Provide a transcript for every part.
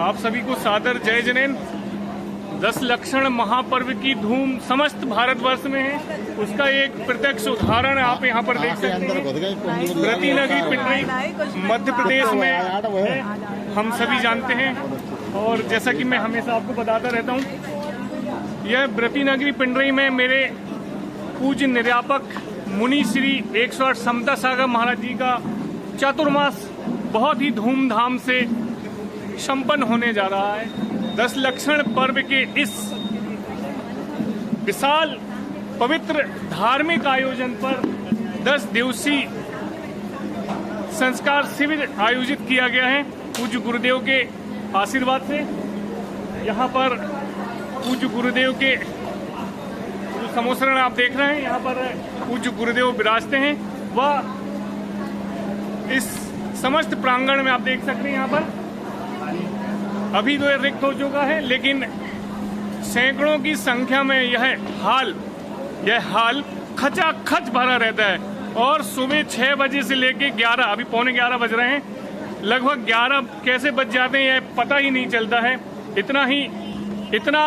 आप सभी को सादर जय जनेन। 10 लक्षण महापर्व की धूम समस्त भारतवर्ष में है, उसका एक प्रत्यक्ष उदाहरण आप यहाँ पर देख सकते हैं। ब्रती नगरी पिंडरी मध्य प्रदेश में है, हम सभी जानते हैं। और जैसा कि मैं हमेशा आपको बताता रहता हूँ, यह ब्रती नगरी पिंडरी में मेरे पूज्य निर्यापक मुनि श्री 108 समता सागर महाराज जी का चातुर्मास बहुत ही धूमधाम से संपन्न होने जा रहा है। 10 लक्षण पर्व के इस विशाल पवित्र धार्मिक आयोजन पर 10 दिवसीय संस्कार शिविर आयोजित किया गया है। पूज्य गुरुदेव के आशीर्वाद से यहाँ पर पूज्य गुरुदेव के जो समोसरण आप देख रहे हैं, यहाँ पर पूज्य गुरुदेव विराजते हैं। वह इस समस्त प्रांगण में आप देख सकते हैं, यहाँ पर अभी तो रिक्त हो चुका है, लेकिन सैकड़ों की संख्या में यह हाल खचाखच भरा रहता है। और सुबह 6 बजे से लेके 11, अभी पौने 11 बज रहे हैं, लगभग 11 कैसे बज जाते हैं यह पता ही नहीं चलता है। इतना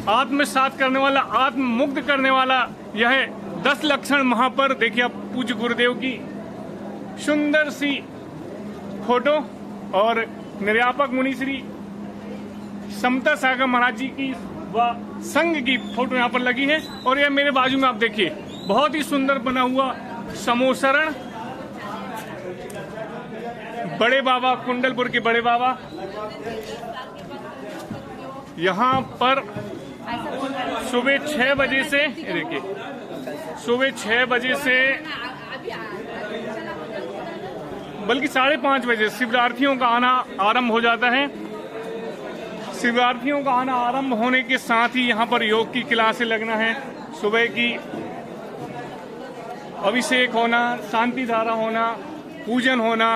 आत्मसात करने वाला, आत्ममुग्ध करने वाला यह 10 लक्षण महापर्व। देखिए आप पूज्य गुरुदेव की सुंदर सी फोटो और निर्यापक मुनि श्री समता सागर महाराज जी की व संघ की फोटो यहाँ पर लगी है। और यह मेरे बाजू में आप देखिए, बहुत ही सुंदर बना हुआ समोसरण बड़े बाबा, कुंडलपुर के बड़े बाबा यहाँ पर सुबह 6 बजे से, देखिए सुबह 6 बजे से बल्कि 5:30 बजे शिवरार्थियों का आना आरंभ हो जाता है। शिवरार्थियों का आना आरंभ होने के साथ ही यहाँ पर योग की क्लासें लगना है। सुबह की अभिषेक होना, शांति धारा होना, पूजन होना,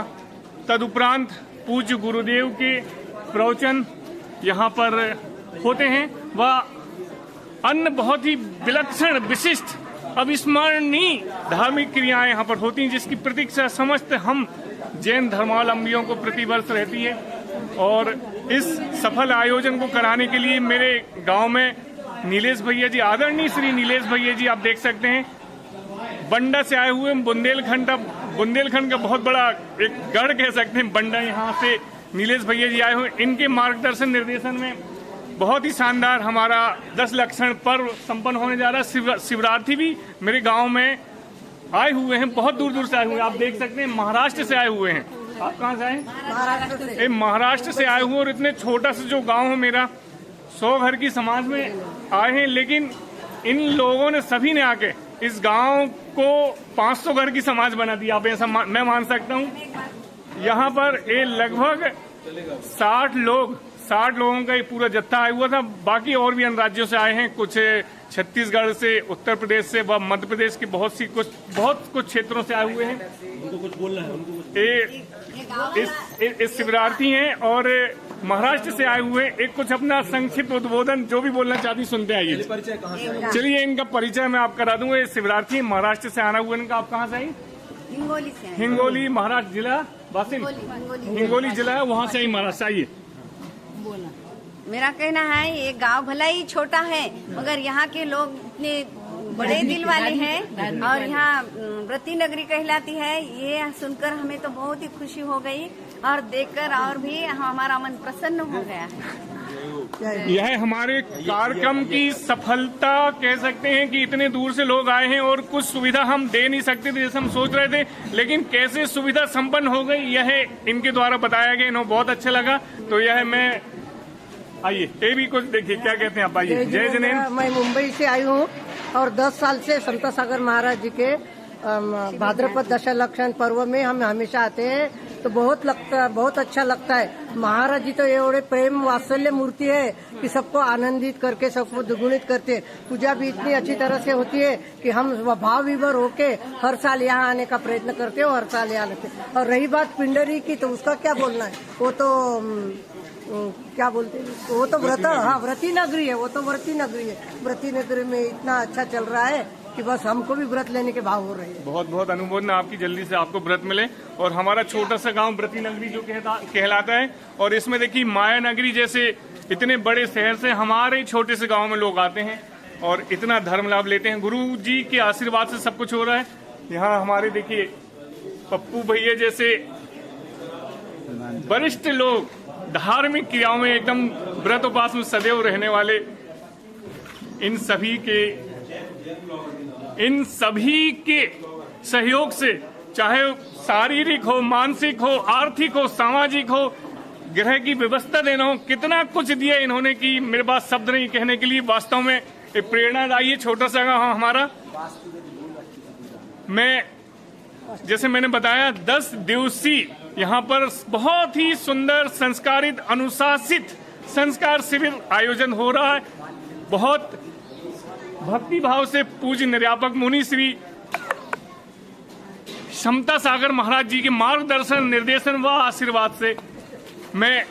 तदुपरांत पूज्य गुरुदेव के प्रवचन यहाँ पर होते हैं। वह अन्य बहुत ही विलक्षण, विशिष्ट, अविस्मरणीय धार्मिक क्रियाएं यहाँ पर होती हैं, जिसकी प्रतीक्षा समस्त हम जैन धर्मावलंबियों को प्रतिवर्ष रहती है। और इस सफल आयोजन को कराने के लिए मेरे गांव में नीलेश भैया जी, आदरणीय श्री नीलेश भैया जी, आप देख सकते हैं, बंडा से आए हुए, बुंदेलखंड का बहुत बड़ा एक गढ़ कह सकते हैं बंडा, यहाँ से नीलेश भैया जी आए हुए। इनके मार्गदर्शन निर्देशन में बहुत ही शानदार हमारा 10 लक्षण पर्व संपन्न होने जा रहा है। शिवरार्थी भी मेरे गांव में आए हुए हैं, बहुत दूर दूर से आए हुए हैं। आप देख सकते हैं महाराष्ट्र से आए हुए हैं। आप कहाँ से आए? महाराष्ट्र से आए हुए। और इतने छोटा सा जो गांव है मेरा, 100 घर की समाज में आए हैं, लेकिन इन लोगों ने सभी ने आके इस गांव को 500 घर की समाज बना दिया। आप ऐसा मैं मान सकता हूँ। यहाँ पर ये लगभग 60 लोगों का ये पूरा जत्था आया हुआ था। बाकी और भी अन्य राज्यों से आए हैं, कुछ छत्तीसगढ़ से, उत्तर प्रदेश से व मध्य प्रदेश के बहुत कुछ क्षेत्रों से आए हुए हैं। उनको कुछ बोलना है, इस शिवरार्थी हैं और महाराष्ट्र से आए हुए हैं। एक कुछ अपना संक्षिप्त उद्बोधन जो भी बोलना चाहती सुनते आइए। चलिए इनका परिचय मैं आप करा दूंगा। ये शिवरार्थी महाराष्ट्र से आना हुआ इनका। आप कहाँ से आई? हिंगोली महाराष्ट्र जिला, हिंगोली जिला है, वहाँ से आई महाराष्ट्र। आइए। मेरा कहना है ये गांव भला ही छोटा है, मगर यहाँ के लोग इतने बड़े दिल वाले हैं और यहाँ व्रती नगरी कहलाती है। ये सुनकर हमें तो बहुत ही खुशी हो गई और देखकर और भी हमारा मन प्रसन्न हो गया है। यह हमारे कार्यक्रम की सफलता कह सकते हैं कि इतने दूर से लोग आए हैं और कुछ सुविधा हम दे नहीं सकते थे जैसे हम सोच रहे थे, लेकिन कैसे सुविधा संपन्न हो गई यह इनके द्वारा बताया गया। इन्हें बहुत अच्छा लगा। तो यह मैं, आइए ये भी कुछ देखिए क्या कहते हैं आप। आइए। जय जनेन। मैं मुंबई से आई हूँ और 10 साल से समता सागर महाराज जी के भाद्रपद 10 लक्षण पर्व में हम हमेशा आते हैं, तो बहुत अच्छा लगता है। महाराज जी तो ये प्रेम वात्सल्य मूर्ति है कि सबको आनंदित करके सबको दुगुणित करते। पूजा भी इतनी अच्छी तरह से होती है कि हम भाव विभोर होके हर साल यहाँ आने का प्रयत्न करते हो, हर साल यहाँ आते। और रही बात पिंडरी की, तो उसका क्या बोलना है, वो तो क्या बोलते हैं, वो तो व्रती नगरी है, वो तो व्रती नगरी है। व्रती नगरी में इतना अच्छा चल रहा है कि बस हमको भी व्रत लेने के भाव हो रहे हैं। बहुत बहुत अनुमोदन आपकी, जल्दी से आपको व्रत मिले। और हमारा छोटा सा गांव व्रती नगरी जो कहलाता है, और इसमें देखिए माया नगरी जैसे इतने बड़े शहर से हमारे छोटे से गांव में लोग आते हैं और इतना धर्म लाभ लेते हैं। गुरु जी के आशीर्वाद से सब कुछ हो रहा है। यहाँ हमारे देखिए पप्पू भैया जैसे वरिष्ठ लोग धार्मिक क्रियाओं में एकदम व्रत उपास में सदैव रहने वाले, इन सभी के सहयोग से, चाहे शारीरिक हो, मानसिक हो, आर्थिक हो, सामाजिक हो, ग्रह की व्यवस्था देना हो, कितना कुछ दिया इन्होंने कि मेरे पास शब्द नहीं कहने के लिए। वास्तव में एक प्रेरणादायी है छोटा सा गाँव हमारा। मैं जैसे मैंने बताया 10 दिवसीय यहाँ पर बहुत ही सुंदर संस्कारित अनुशासित संस्कार शिविर आयोजन हो रहा है। बहुत भक्ति भाव से पूज्य निर्यापक मुनि श्री समता सागर महाराज जी के मार्गदर्शन, निर्देशन व आशीर्वाद से मैं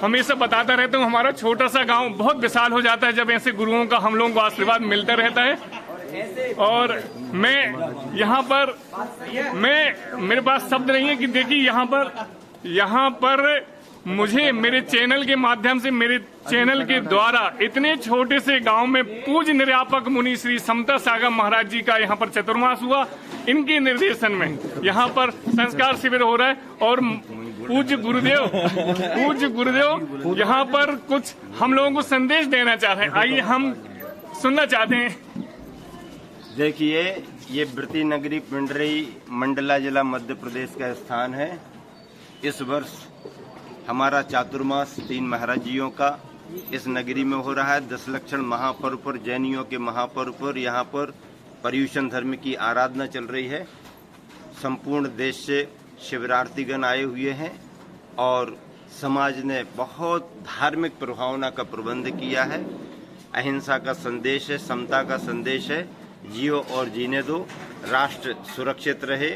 हमेशा बताता रहता हूँ, हमारा छोटा सा गांव बहुत विशाल हो जाता है जब ऐसे गुरुओं का हम लोगों को आशीर्वाद मिलता रहता है। और मैं यहाँ पर मेरे पास शब्द नहीं है कि देखिए यहाँ पर मुझे मेरे चैनल के माध्यम से, मेरे चैनल के द्वारा इतने छोटे से गांव में पूज्य निर्यापक मुनि श्री समता सागर महाराज जी का यहाँ पर चतुर्मास हुआ। इनके निर्देशन में यहाँ पर संस्कार शिविर हो रहा है और पूज्य गुरुदेव यहाँ पर कुछ हम लोगों को संदेश देना चाह रहे हैं। आइए हम सुनना चाहते हैं। देखिए, ये व्रती नगरी पिंडरी मंडला जिला मध्य प्रदेश का स्थान है। इस वर्ष हमारा चातुर्मास 3 महाराज जियों का इस नगरी में हो रहा है। 10 लक्षण महापर्व पर, जैनियों के महापर्व पर यहाँ पर पर्युषण धर्म की आराधना चल रही है। संपूर्ण देश से शिवरार्थिगण आए हुए हैं और समाज ने बहुत धार्मिक प्रभावना का प्रबंध किया है। अहिंसा का संदेश है, समता का संदेश है। जियो और जीने दो, राष्ट्र सुरक्षित रहे,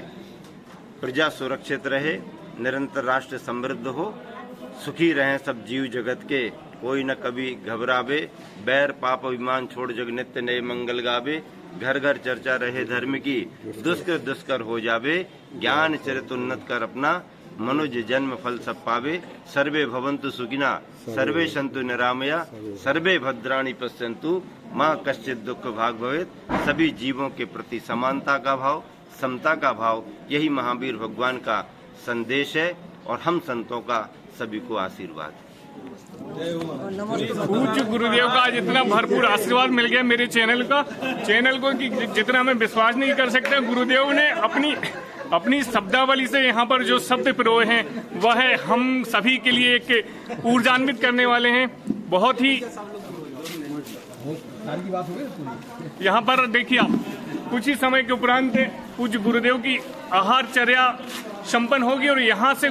प्रजा सुरक्षित रहे, निरंतर राष्ट्र समृद्ध हो, सुखी रहें सब जीव जगत के, कोई न कभी घबरावे, बैर पाप अभिमान छोड़ जग नित्य नए मंगल गावे, घर घर चर्चा रहे धर्म की, दुष्कर दुष्कर हो जावे, ज्ञान चरित उन्नत कर अपना, मनुज जन्म फल सब पावे, सर्वे भवन्तु सुखिना, सर्वे सन्तु निरामया, सर्वे भद्राणि पश्यन्तु, माँ कश्चित दुख भाग भवेत। सभी जीवों के प्रति समानता का भाव, समता का भाव, यही महावीर भगवान का संदेश है और हम संतों का सभी को आशीर्वाद। पूज्य गुरुदेव का आज इतना भरपूर आशीर्वाद मिल गया मेरे चैनल को कि जितना मैं विश्वास नहीं कर सकता। गुरुदेव ने अपनी शब्दावली से यहाँ पर जो शब्द पिरोए हैं वह हम सभी के लिए एक ऊर्जान्वित करने वाले हैं। बहुत ही यहाँ पर देखिए आप कुछ ही समय के उपरांत पूज्य गुरुदेव की आहारचर्या संपन्न होगी और यहाँ से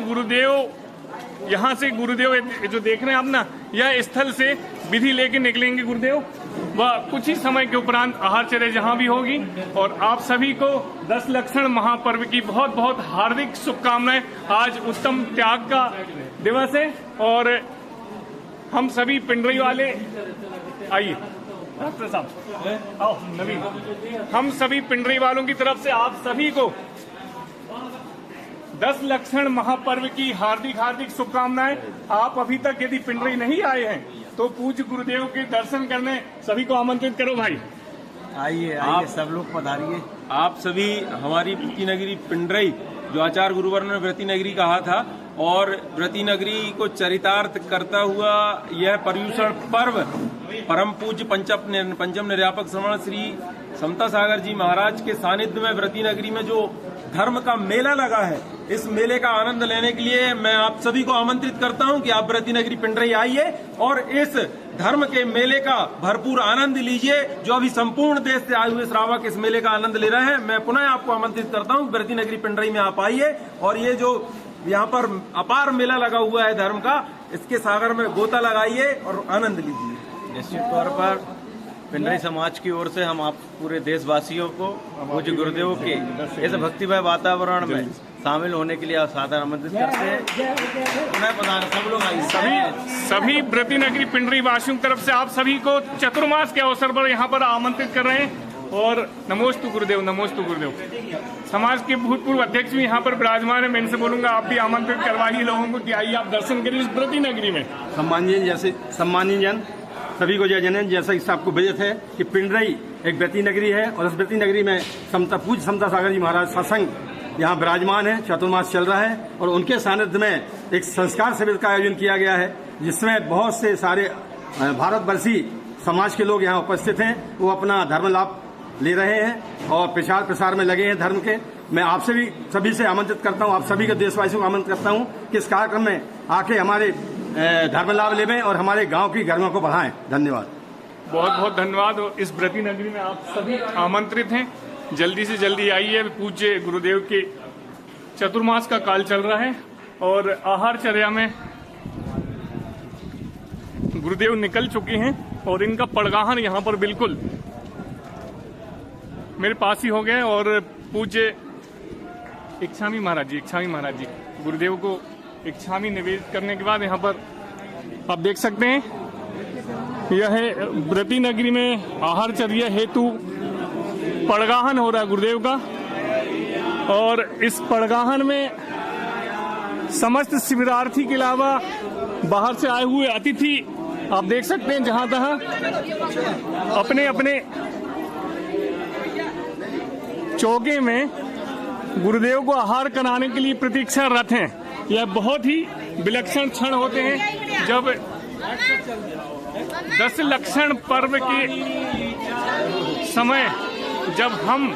गुरुदेव जो देख रहे हैं आप ना, यह स्थल से विधि लेके निकलेंगे गुरुदेव। वह कुछ ही समय के उपरांत आहारचर्या जहाँ भी होगी। और आप सभी को 10 लक्षण महापर्व की बहुत बहुत हार्दिक शुभकामनाएं। आज उत्तम त्याग का दिवस है और हम सभी पिंडरी वाले, आइए डॉक्टर साहब आओ नवीन, हम सभी पिंडरी वालों की तरफ से आप सभी को 10 लक्षण महापर्व की हार्दिक शुभकामनाएं। आप अभी तक यदि पिंडरी नहीं आए हैं तो पूज्य गुरुदेव के दर्शन करने सभी को आमंत्रित करो भाई। आइए सब लोग पधारिए। आप सभी हमारी व्रती नगरी पिंडरी, जो आचार्य गुरुवर ने व्रती नगरी कहा था, और व्रती नगरी को चरितार्थ करता हुआ यह पर्युषण पर्व परम पूज्य पंचम निर्यापक श्रवण श्री समता सागर जी महाराज के सानिध्य में व्रती नगरी में जो धर्म का मेला लगा है, इस मेले का आनंद लेने के लिए मैं आप सभी को आमंत्रित करता हूं कि आप व्रती नगरी पिंडरी आइए और इस धर्म के मेले का भरपूर आनंद लीजिए। जो अभी संपूर्ण देश से आए हुए श्रावक इस मेले का आनंद ले रहे हैं, मैं पुनः आपको आमंत्रित करता हूं व्रती नगरी पिंडरी में आप आइए और ये जो यहाँ पर अपार मेला लगा हुआ है धर्म का, इसके सागर में गोता लगाइए और आनंद लीजिए। निश्चित तौर पर पिंडरी समाज की ओर से हम आप पूरे देशवासियों को पूज्य गुरुदेव के इस भक्तिमय वातावरण में शामिल होने के लिए सादर आमंत्रित करते हैं। सब लोग आइए। सभी व्रती नगरी पिंडरी वासियों की तरफ से आप सभी को चतुर्मास के अवसर पर यहाँ पर आमंत्रित कर रहे हैं। और नमोस्तु गुरुदेव, नमोस्तु गुरुदेव। समाज के भूतपूर्व अध्यक्ष भी यहाँ पर विराजमान है। मैं इनसे बोलूंगा आप भी आमंत्रित करवाइए लोगों को कि आइए आप दर्शन करिए इस व्रती नगरी में। सम्मानीय जन सभी को जय जनन। जैसा कि आपको विदित है कि पिंडरई एक व्रती नगरी है और इस व्रती नगरी में पूज्य समता सागर जी महाराज सत्संग यहाँ विराजमान है। चतुर्मास चल रहा है और उनके सानिध्य में एक संस्कार शिविर का आयोजन किया गया है, जिसमें बहुत से सारे भारतवर्षीय समाज के लोग यहाँ उपस्थित हैं। वो अपना धर्म लाभ ले रहे हैं और प्रचार प्रसार में लगे हैं धर्म के। मैं आपसे भी सभी से आमंत्रित करता हूँ, आप सभी के देशवासियों को आमंत्रित करता हूँ कि इस कार्यक्रम में आके हमारे धर्म लाभ लेवें और हमारे गांव की गरिमा को बढ़ाएं। धन्यवाद, बहुत बहुत धन्यवाद। इस व्रती नगरी में आप सभी आमंत्रित हैं, जल्दी से जल्दी आइए। पूज्य गुरुदेव के चतुर्मास का काल चल रहा है और आहारचर्या में गुरुदेव निकल चुके हैं और इनका पड़गाहन यहाँ पर बिल्कुल मेरे पास ही हो गए। और पूज्य इच्छामी महाराज जी गुरुदेव को इच्छामी निवेदित करने के बाद यहाँ पर आप देख सकते हैं यह व्रती नगरी में आहारचर्या हेतु पड़गाहन हो रहा है गुरुदेव का। और इस पड़गाहन में समस्त शिविरार्थी के अलावा बाहर से आए हुए अतिथि आप देख सकते हैं जहां तहां अपने अपने चौके में गुरुदेव को आहार कराने के लिए प्रतीक्षारत हैं। यह बहुत ही विलक्षण क्षण होते हैं जब 10 लक्षण पर्व के समय जब हम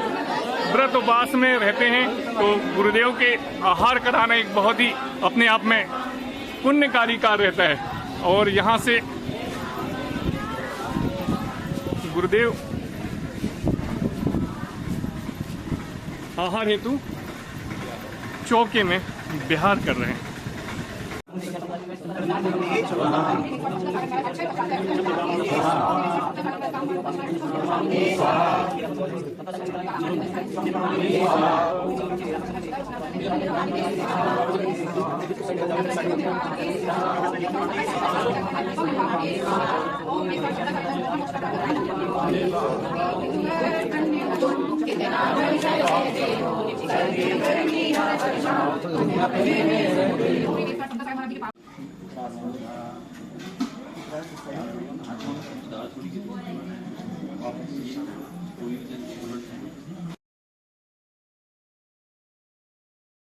व्रत उपवास में रहते हैं तो गुरुदेव के आहार कराना एक बहुत ही अपने आप में पुण्यकारी कार्य रहता है। और यहाँ से गुरुदेव आहार हेतु चौके में विहार कर रहे हैं।